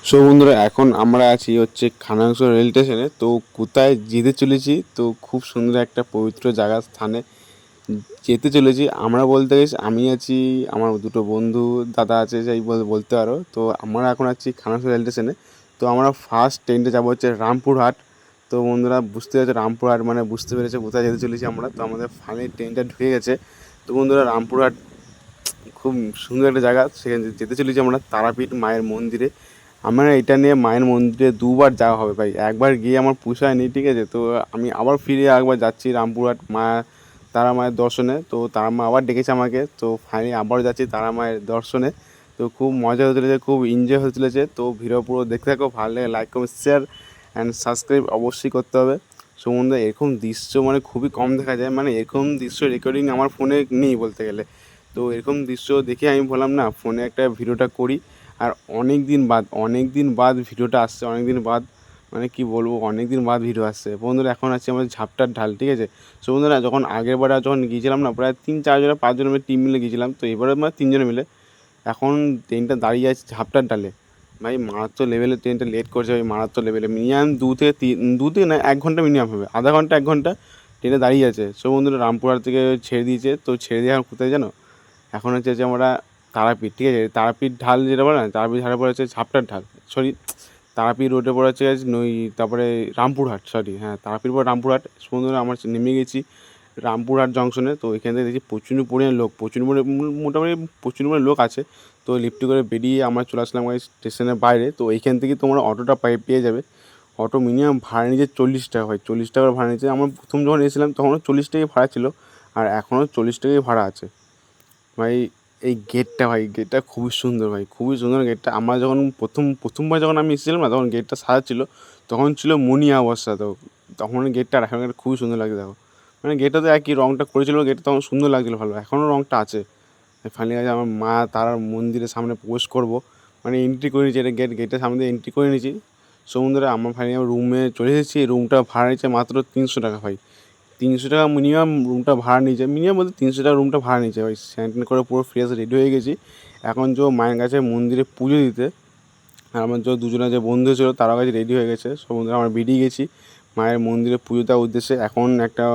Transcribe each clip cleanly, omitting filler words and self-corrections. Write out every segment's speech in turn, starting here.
So বন্ধুরা, এখন আমরা আছি হচ্ছে খানাংশ রেল স্টেশনে। তো কোথায় যেতে চলেছি, তো খুব সুন্দর একটা পবিত্র জায়গা স্থানে যেতে চলেছি আমরা। বলতে গেছি আমি আছি, আমার দুটো বন্ধু দাদা আছে, যাই বলতে পারো। তো আমরা এখন আছি খানাংশ রেল স্টেশনে। তো আমরা ফার্স্ট ট্রেনটা যাবো হচ্ছে রামপুরহাট। তো বন্ধুরা বুঝতে পারছে রামপুরহাট মানে বুঝতে পেরেছে কোথায় যেতে চলেছি আমরা। তো আমাদের ফাইনালি ট্রেনটা ঢুকে গেছে। তো বন্ধুরা, রামপুরহাট খুব সুন্দর একটা জায়গা, সেখানে যেতে চলেছি আমরা তারাপীঠ মায়ের মন্দিরে। আমার এটা নিয়ে মায়ের মন্দিরে দুবার যাওয়া হবে ভাই। একবার গিয়ে আমার পোষায়নি, ঠিক আছে। তো আমি আবার ফিরে একবার যাচ্ছি রামপুরহাট মা তারা মায়ের দর্শনে। তো তারা মা আবার ডেকেছে আমাকে, তো ফাইনালি আবার যাচ্ছি তারা মায়ের দর্শনে। তো খুব মজা হতে চলেছে, খুব এনজয় হতে চলেছে। তো ভিডিও পুরো দেখতে থাকো, ভালো লাগে like comment share and subscribe অবশ্যই করতে হবে। সম্বন্ধে এরকম দৃশ্য মানে খুবই কম দেখা যায়, মানে এরকম দৃশ্য রেকর্ডিং আমার ফোনে নেই বলতে গেলে। তো এরকম দৃশ্য দেখে আমি বললাম না ফোনে একটা ভিডিওটা করি। আর অনেক দিন বাদ ভিডিওটা আসছে, অনেক দিন বাদ, মানে কি বলবো, অনেক দিন বাদ ভিডিও আসছে। বন্ধুরা, এখন আছে আমাদের ঝাপটার ঢাল, ঠিক আছে। সো বন্ধুরা, যখন আগের বার যখন গিয়েছিলাম না, প্রায় 3-4 জন 5 জন মিলে টিম মিলে গিয়েছিলাম। তো এবারে আমরা 3 জনে মিলে এখন ট্রেনটা দাঁড়িয়ে আছে ঝাপটার ডালে। ভাই মারাত্মক লেভেলে ট্রেনটা লেট করছে ভাই, মারাত্মক লেভেলে। মিনিমাম 2 থেকে না 1 ঘন্টা মিনিমাম হবে, আধা ঘন্টা 1 ঘন্টা ট্রেনে দাঁড়িয়ে আছে। সো বন্ধুরা, রামপুরহাট থেকে ছেড়ে দিয়েছে। তো ছেড়ে দিয়ে এখন কোথায় জানো, এখন হচ্ছে যে আমরা তারাপীঠ, ঠিক আছে। তারাপীঠ ঢাল যেটা বলে না, তারাপীঠ ঢালের পরে হচ্ছে ঝাপটার ঢাল, সরি তারাপীঠ রোডের পরে হচ্ছে নই, তারপরে রামপুরহাট, সরি হ্যাঁ তারাপীঠ পর রামপুরহাট। বন্ধুরা, আমরা নেমে গেছি রামপুরহাট জংশনে। তো এখান থেকে দেখছি প্রচুর পরিমাণে লোক, মোটামুটি প্রচুর পরিমাণে লোক আছে। তো লিফটে করে বেরিয়ে আমরা চলে আসলাম স্টেশনের বাইরে। তো এইখান থেকে তোমরা অটোটা পেয়ে যাবে। অটো মিনিমাম ভাড়া নিচ্ছে 40 টাকা, ভাই 40 টাকা ভাড়া নিচ্ছে। আমরা প্রথম যখন এসেছিলাম তখনও 40 টাকাই ভাড়া ছিল, আর এখনও 40 টাকাই ভাড়া আছে ভাই। এই গেটটা ভাই, গেটটা খুবই সুন্দর ভাই, খুবই সুন্দর গেটটা। আমরা যখন প্রথমবার যখন আমি এসেছিলাম না, তখন গেটটা সাদা ছিল, তখন ছিল মনিয়া অবস্থা। তো তখন গেটটা আর এখন খুবই সুন্দর লাগছে দেখো। মানে গেটটা তো একই রঙটা করেছিল, গেটটা তখন সুন্দর লাগছিলো, ভালো, এখনও রঙটা আছে। ফাইনালি আজ আমার মা তারার মন্দিরের সামনে প্রবেশ করব, মানে এন্ট্রি করে নিয়েছি, এটা গেটের সামনে দিয়ে এন্ট্রি করে নিয়েছি। সমুদ্রে আমার ফাইনালি আমার রুমে চলে এসেছি। রুমটা ভাড়া নিচ্ছে মাত্র 300 টাকা ভাই। 300 টাকা মিনিমাম রুমটা ভাড়া নিয়েছে, মিনিমাম বলতে 300 টাকা রুমটা ভাড়া নিয়েছে ভাই। স্নান করে পুরো ফ্রেশ রেডি হয়ে গেছি, এখন যে মায়ের কাছে মন্দিরে পুজো দিতে। আর আমার যে দুজনে যে বন্ধু ছিল তারাও কাছে রেডি হয়ে গেছে, সমুদ্রে আমরা বেরিয়ে গেছি মায়ের মন্দিরে পুজো দেওয়ার উদ্দেশ্যে। এখন একটা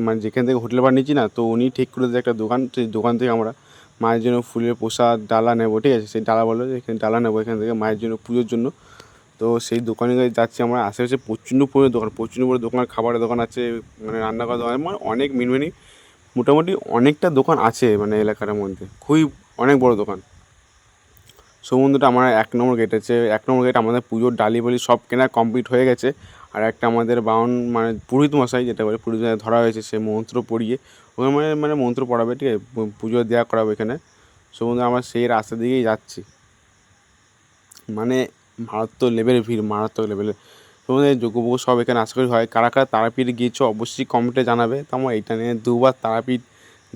মানে যেখান থেকে হোটেল ভাড়া নিচ্ছি না, তো উনি ঠিক করে দেয় একটা দোকান, সেই দোকান থেকে আমরা মায়ের জন্য ফুলের প্রসাদ ডালা নেবো, ঠিক আছে। সেই ডালা বলে যে এখানে ডালা নেবো এখান থেকে মায়ের জন্য পুজোর জন্য। তো সেই দোকানে যাচ্ছি আমরা। আশেপাশে প্রচণ্ড পরিমাণে দোকান, প্রচণ্ড পরিমাণে দোকান, খাবারের দোকান আছে, মানে রান্না করার দোকান, মানে অনেক মিনিমাম মোটামুটি অনেকটা দোকান আছে মানে এলাকার মধ্যে, খুবই অনেক বড় দোকান। সমুদ্রটা আমার 1 নম্বর গেট আছে, 1 নম্বর গেট। আমাদের পুজোর ডালি বলি সব কেনা কমপ্লিট হয়ে গেছে। আর একটা আমাদের বাউন মানে পুরোহিত মশাই যেটা বলে পুরোহিত ধরা হয়েছে, সে মন্ত্র পড়িয়ে ওখানে মানে মন্ত্র পড়াবে, ঠিক আছে, পুজো দেওয়া করাবে এখানে। সমুদ্র আমরা সেই রাস্তা দিকেই যাচ্ছি, মানে মারাত্মক লেভেলের ভিড়, মারাত্মক লেভেলের। তোমাদের যোগ্য সব এখানে আশা করি হয়। কারা কারা তারাপীঠ গিয়েছো অবশ্যই কমেন্টে জানাবে। তো আমার এইটা নিয়ে দুবার তারাপীঠ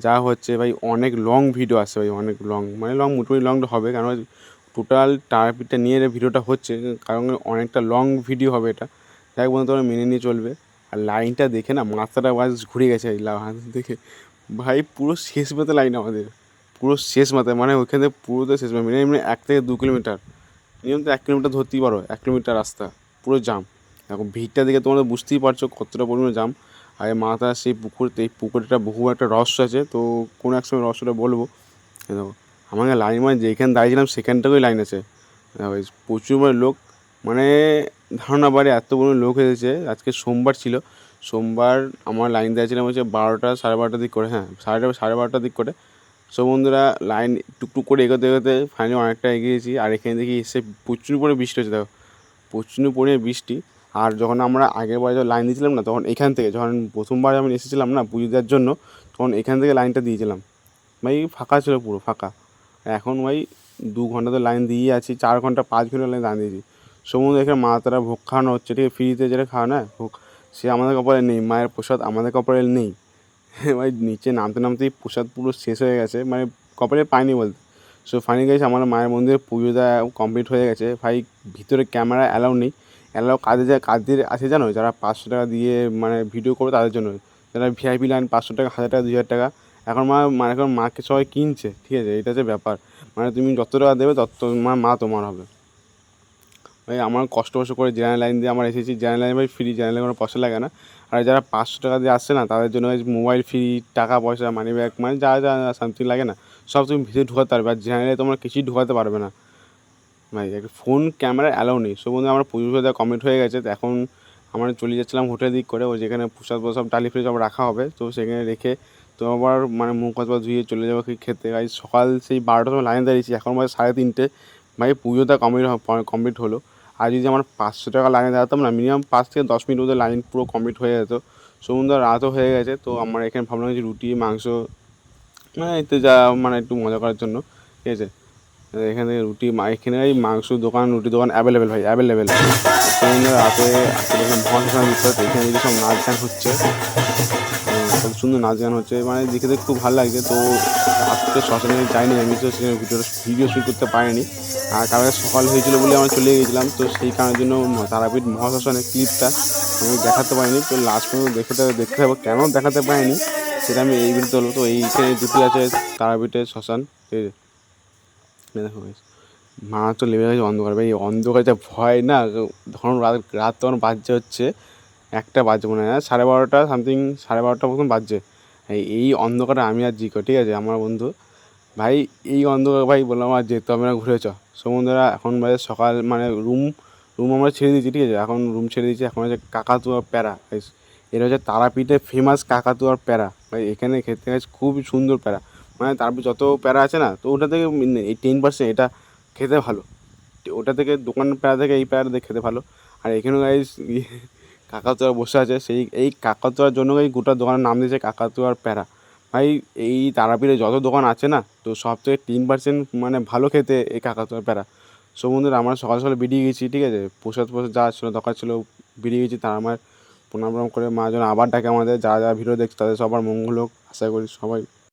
যা হচ্ছে ভাই, অনেক লং ভিডিও আসছে ভাই, অনেক লং, মানে লং মোটামুটি লংটা হবে, কারণ টোটাল তারাপীঠটা নিয়ে ভিডিওটা হচ্ছে, কারণ অনেকটা লং ভিডিও হবে এটা। যাই বন্ধু, তোমরা মেনে নিয়ে চলবে। আর লাইনটা দেখে না মাথাটা বাস ঘুরে গেছে এই দেখে ভাই। পুরো শেষ মাথায় লাইন আমাদের, পুরো শেষ মাথায়, মানে ওইখান থেকে পুরো তো শেষ মাথায় মিনিমাম 1 থেকে 2 কিলোমিটার, মিনিমাম তো 1 কিলোমিটার ধরতেই পারো, 1 কিলোমিটার রাস্তা পুরো জাম। এখন ভিড়টা দেখে তোমরা বুঝতেই পারছো কতটা পরিমাণে জাম। আর মাথা সেই পুকুর, এই পুকুরটা বহু একটা রহস্য আছে, তো কোনো এক সময় রহস্যটা বলবো। দেখো আমাকে লাইন মানে যেখানে দাঁড়িয়েছিলাম সেখানটাকেই লাইন আছে প্রচুর মানে লোক, মানে ধারণা বাড়ি এত পরিমাণে লোক এসেছে। আজকে সোমবার ছিল, সোমবার আমার লাইন দিয়েছিলাম হচ্ছে 12টা 12:30 দিক করে, হ্যাঁ 12:30 দিক করে। সো বন্ধুরা, লাইন টুকটুক করে এগোতে এগোতে ফাইনালি অনেকটা এগিয়েছি। আর এখানে দেখি এসে প্রচুর পরিমাণে বৃষ্টি হচ্ছে দেখো, প্রচুর পরিমাণে বৃষ্টি। আর যখন আমরা আগের বার যখন লাইন দিয়েছিলাম না, তখন এখান থেকে যখন প্রথমবার আমি এসেছিলাম না পুজো দেওয়ার জন্য, তখন এখান থেকে লাইনটা দিয়েছিলাম ভাই, ফাঁকা ছিল পুরো ফাঁকা। এখন ভাই 2 ঘন্টা তো লাইন দিয়ে আছি, 4 ঘন্টা 5 ঘন্টা লাইন দাঁড়িয়ে দিয়েছি। সমুদ্র এখানে মা তারা ভোগ খাওয়ানো হচ্ছে, ঠিক আছে, ফ্রিতে যেটা খাওয়া না ভোগ, সে আমাদের কপালে নেই, মায়ের প্রসাদ আমাদের কপালে নেই। ভাই নিচে নামতে নামতেই প্রসাদ পুরো শেষ হয়ে গেছে, মানে কপালে পাইনি বলতে। সো ফাইনালি গেছে আমার মায়ের মন্দিরে পুজো দেওয়া কমপ্লিট হয়ে গেছে ভাই। ভিতরে ক্যামেরা অ্যালাউ নেই, অ্যালাউ কাদের আছে জানো, যারা 500 টাকা দিয়ে মানে ভিডিও করবে তাদের জন্য। যারা ভিআইপি লাইন 500 টাকা, 1000 টাকা, 2000 টাকা। এখন মানে এখন মাকে সবাই কিনছে, ঠিক আছে, এটা হচ্ছে ব্যাপার। মানে তুমি যত টাকা দেবে তত মা তোমার হবে। ভাই আমার কষ্ট করে জেনারেল লাইন দিয়ে আমরা এসেছি। জেনারেল লাইন ভাই ফ্রি, জেনারেল কোনো পয়সা লাগে না। আর যারা 500 টাকা দিয়ে আসছে না তাদের জন্য মোবাইল ফ্রি, টাকা পয়সা, মানি ব্যাগ, মানে যা যা সামথিং লাগে না সব তুমি ভিতরে ঢোকাতে পারবে। আর জেনারেলে তোমরা কিছুই ঢোকাতে পারবে না ভাই, একটা ফোন ক্যামেরা অ্যালাউ নেই। সো বন্ধু আমার পুজো দেওয়া কমপ্লিট হয়ে গেছে। তো এখন আমরা চলে যাচ্ছিলাম হোটেলের দিক করে, ওই যেখানে প্রসাদ সব ডালি ফ্রি সব রাখা হবে, তো সেখানে রেখে তো আবার মানে মুখ হাত পা ধুয়ে চলে যাবো খেতে। ভাই সকাল সেই 12টার সময় লাইন দাঁড়িয়েছি, এখন বাজে 3:30। ভাই পুজোটা কমপ্লিট হলো। আর যদি আমার 500 টাকা লাইনে দাঁড়াতাম না, মিনিমাম 5 থেকে 10 মিনিট মধ্যে লাইন পুরো কমপ্লিট হয়ে যেত। সো বন্ধু রাতও হয়ে গেছে, তো আমরা এখানে ভাবলাম যে রুটি মাংস মানে এতে যা মানে একটু মজা করার জন্য, ঠিক আছে। এখানে রুটি এখানে এই মাংস দোকান, রুটি দোকান অ্যাভেলেবেল ভাই, অ্যাভেলেবেল। রাতে মহাশ্মশান দিচ্ছে, এখানে দিকে সব নাচ গান হচ্ছে, খুব সুন্দর নাচ গান হচ্ছে, মানে দেখে খুব ভালো লাগছে। তো আজকে শ্মশানে যাইনি আমি, তো সেখানে ভিডিও শ্যুট করতে পারিনি। আর কারণ সকাল হয়েছিল বলে আমরা চলে গিয়েছিলাম, তো সেই কারণের জন্য তারাপীঠ মহাশ্মশানের ক্লিপটা আমি দেখাতে পারিনি। তো লাস্ট পর্যন্ত দেখতে হবে কেন দেখাতে পারিনি সেটা আমি এই ভিডিওতে বলবো। তো এইখানে দুটি আছে তারাপীঠের শ্মশান, ঠিক আছে। দেখো মা তো লেগে গেছে অন্ধকার, ভাই অন্ধকার যা ভয় না। তখন রাত তখন বাজছে হচ্ছে 1টা বাজছে মনে হয়, 12:30 সামথিং, 12:30 মতন বাজছে। এই অন্ধকারে আমি আর জিকো, ঠিক আছে, আমার বন্ধু। ভাই এই অন্ধকার ভাই বললাম আর যেতে হবে না, ঘুরে চ। সমুদ্ররা এখন বাজে সকাল, মানে রুম আমরা ছেড়ে দিয়েছি, ঠিক আছে, এখন রুম ছেড়ে দিয়েছি। এখন হচ্ছে কাকাতুয়া প্যারা, এটা হচ্ছে তারাপীঠের ফেমাস কাকাতুয়ার প্যারা। ভাই এখানে খেতে গেছে খুবই সুন্দর প্যারা, মানে তারপর যত প্যারা আছে না, তো ওটা থেকে এই 10% এটা খেতে ভালো। ওটা থেকে দোকানের প্যারা থেকে এই প্যারা দিয়ে খেতে ভালো। আর এখানেও গাইস কাকাতুয়া বসে আছে, এই কাকাতুয়ার জন্য এই গোটা দোকানের নাম দিয়েছে কাকাতুয়ার প্যারা। ভাই এই তারাপীঠে যত দোকান আছে না, তো সব থেকে 10% মানে ভালো খেতে এই কাকাতুয়ার প্যারা। সো বন্ধুরা আমরা সকাল সকাল বেরিয়ে গেছি, ঠিক আছে, প্রসাদ যা ছিল দরকার ছিল বেরিয়ে গেছি। তার আমার প্রণাম করে মা যেন আবার ডাকে আমাদের, যারা যারা ভিডিও দেখছে তাদের সবার মঙ্গল হোক, আশা করি সবাই